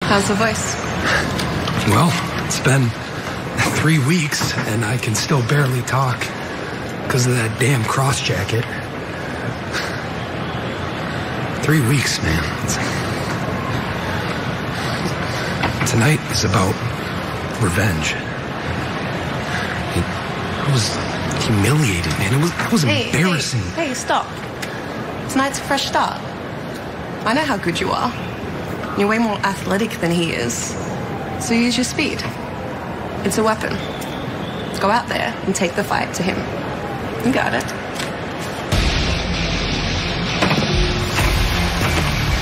How's the voice? Well, it's been 3 weeks, and I can still barely talk because of that damn cross jacket. 3 weeks, man. Tonight is about revenge. I was humiliated, man. It was embarrassing. Hey, stop. Tonight's a fresh start. I know how good you are. You're way more athletic than he is. So use your speed. It's a weapon. Go out there and take the fight to him. You got it.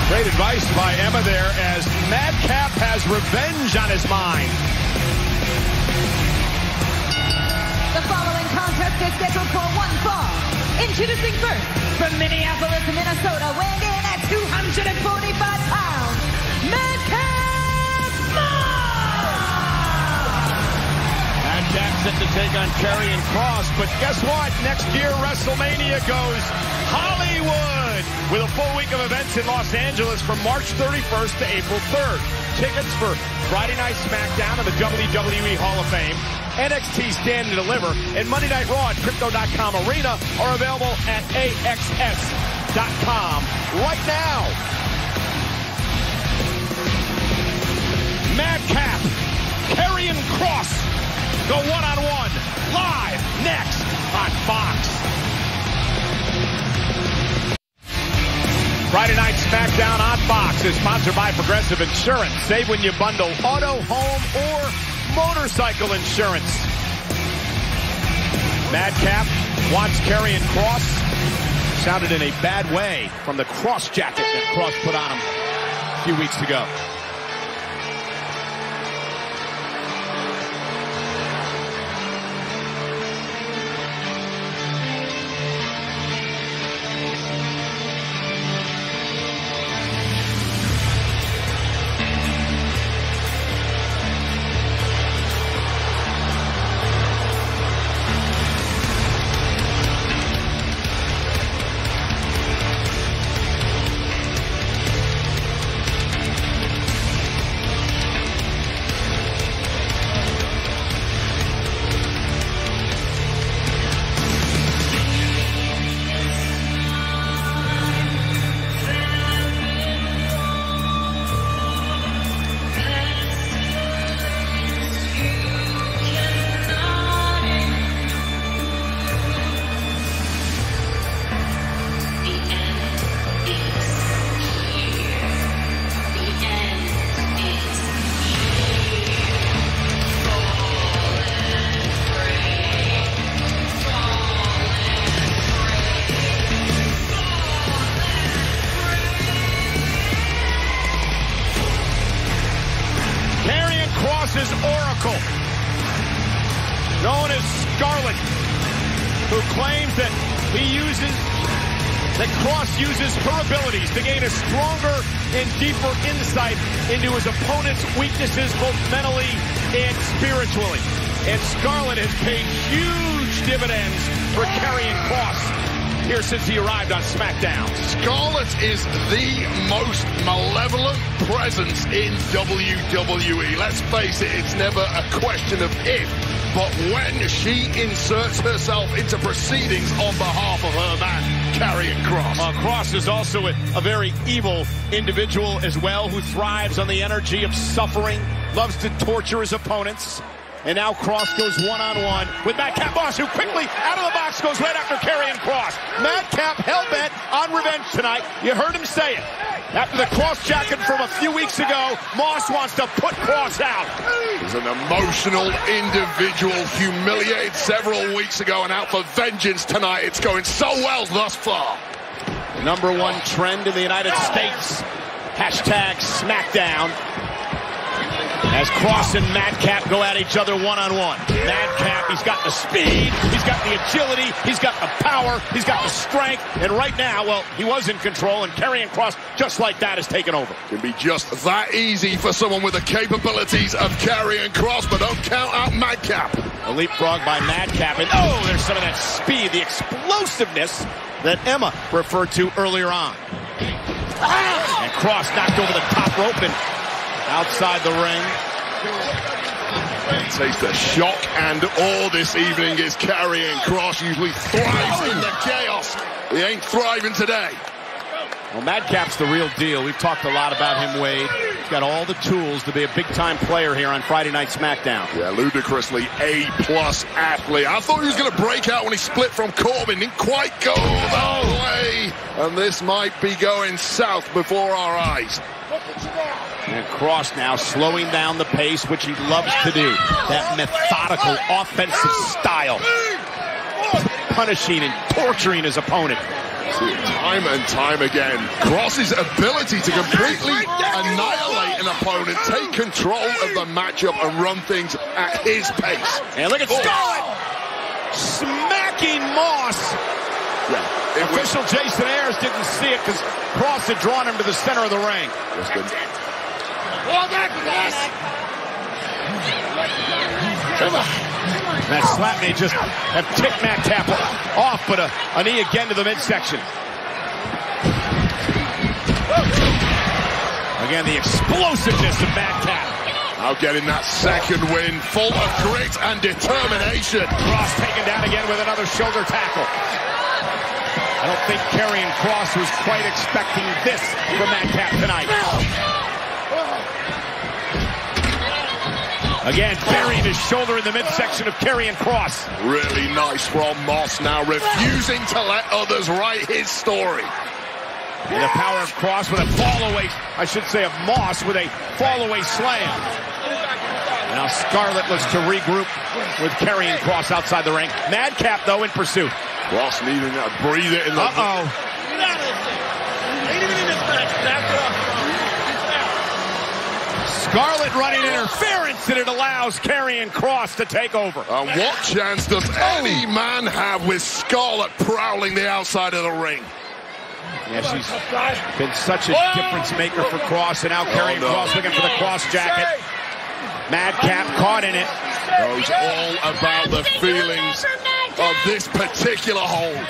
Great advice by Emma there as Madcap has revenge on his mind. The following contest is scheduled for one fall. Introducing first, from Minneapolis, Minnesota, weighing in at 245 pounds, Madcap Moss! Madcap set to take on Karrion Kross, but guess what? Next year, WrestleMania goes Hollywood with a full week of events in Los Angeles from March 31st to April 3rd. Tickets for Friday Night SmackDown and the WWE Hall of Fame, NXT Stand and Deliver, and Monday Night Raw at Crypto.com Arena are available at AXS.com right now. Madcap, Karrion Kross go one-on-one live next on Fox. Friday Night SmackDown on Fox is sponsored by Progressive Insurance. Save when you bundle auto, home, or motorcycle insurance. Madcap wants Karrion Kross. Sounded in a bad way from the cross jacket that Kross put on him a few weeks ago. Oracle, known as Scarlett, who claims that Kross uses her abilities to gain a stronger and deeper insight into his opponent's weaknesses, both mentally and spiritually. And Scarlett has paid huge dividends for Karrion Kross here since he arrived on SmackDown. Scarlett is the most malevolent presence in WWE. Let's face it, it's never a question of if, but when she inserts herself into proceedings on behalf of her man, Karrion Kross. Kross is also a very evil individual as well, who thrives on the energy of suffering, loves to torture his opponents. And now Kross goes one-on-one with Madcap Moss, who quickly, out of the box, goes right after Karrion Kross. Madcap hell-bent on revenge tonight. You heard him say it. After the cross jacket from a few weeks ago, Moss wants to put Kross out. He's an emotional individual, humiliated several weeks ago and out for vengeance tonight. It's going so well thus far. Number one trend in the United States. Hashtag SmackDown. As Kross and Madcap go at each other one-on-one. Madcap, he's got the speed, he's got the agility, he's got the power, he's got the strength, and right now, well, he was in control, and Karrion Kross, just like that, has taken over. Can be just that easy for someone with the capabilities of Karrion Kross, but don't count out Madcap. A leapfrog by Madcap, and oh, there's some of that speed, the explosiveness that Emma referred to earlier on. And Kross knocked over the top rope, and outside the ring. Taste the shock and awe this evening is Karrion Kross. Usually thrives in the chaos. He ain't thriving today. Well, Madcap's the real deal. We've talked a lot about him, Wade. He's got all the tools to be a big-time player here on Friday Night SmackDown. Yeah, ludicrously A-plus athlete. I thought he was going to break out when he split from Corbin. Didn't quite go that way. And this might be going south before our eyes. And Kross now slowing down the pace, which he loves to do. That methodical offensive style. Punishing and torturing his opponent. Time and time again, Kross's ability to completely annihilate an opponent, take control of the matchup and run things at his pace. And look at Scarlett smacking Moss. Yeah, Official Jason Ayers didn't see it because Kross had drawn him to the center of the ring. That slap may just have ticked Madcap off, but a knee again to the midsection. Again, the explosiveness of Madcap. Now getting that second win, full of grit and determination. Kross taken down again with another shoulder tackle. I don't think Karrion Kross was quite expecting this from Madcap tonight. Again, burying his shoulder in the midsection of Karrion Kross. Really nice from Moss, now refusing to let others write his story. And the power of Kross with a fall-away, I should say of Moss with a fall-away slam. Now Scarlett looks to regroup with Karrion Kross outside the ring. Madcap, though, in pursuit. Kross needing to breathe it in the... Scarlett running interference, and it allows Karrion Kross to take over. And what chance does any man have with Scarlett prowling the outside of the ring? Yeah, she's been such a difference maker for Kross, and now Karrion Kross looking for the Kross jacket. Madcap caught in it. Knows all about the feelings of this particular hold.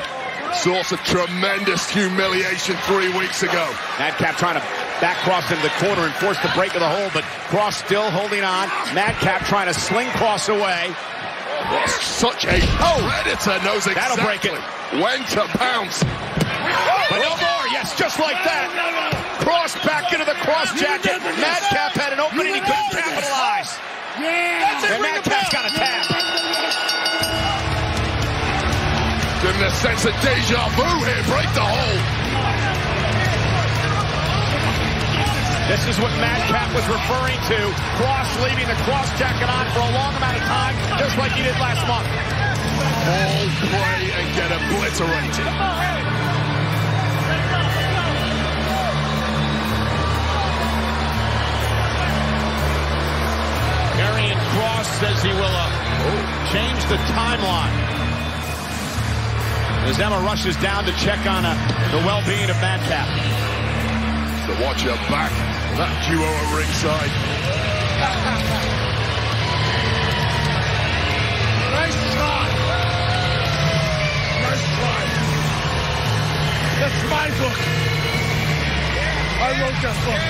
Source of tremendous humiliation 3 weeks ago. Madcap trying to back Kross into the corner and force the break of the hold, but Kross still holding on. Madcap trying to sling Kross away. Kross, such a predator, knows exactly break it. When to pounce. But no more, yes, just like that. Kross back into the Kross jacket. Madcap had an opening he couldn't capitalize. And Madcap's got a tap. Giving a sense of deja vu here, break the hold. This is what Madcap was referring to. Kross leaving the Kross jacket on for a long amount of time, just like he did last month. All pray and get obliterated. Karrion Kross says he will change the timeline. As Emma rushes down to check on the well-being of Madcap. So watch your back. That duo at ringside. Nice try. Nice try. That's my book. I wrote that book.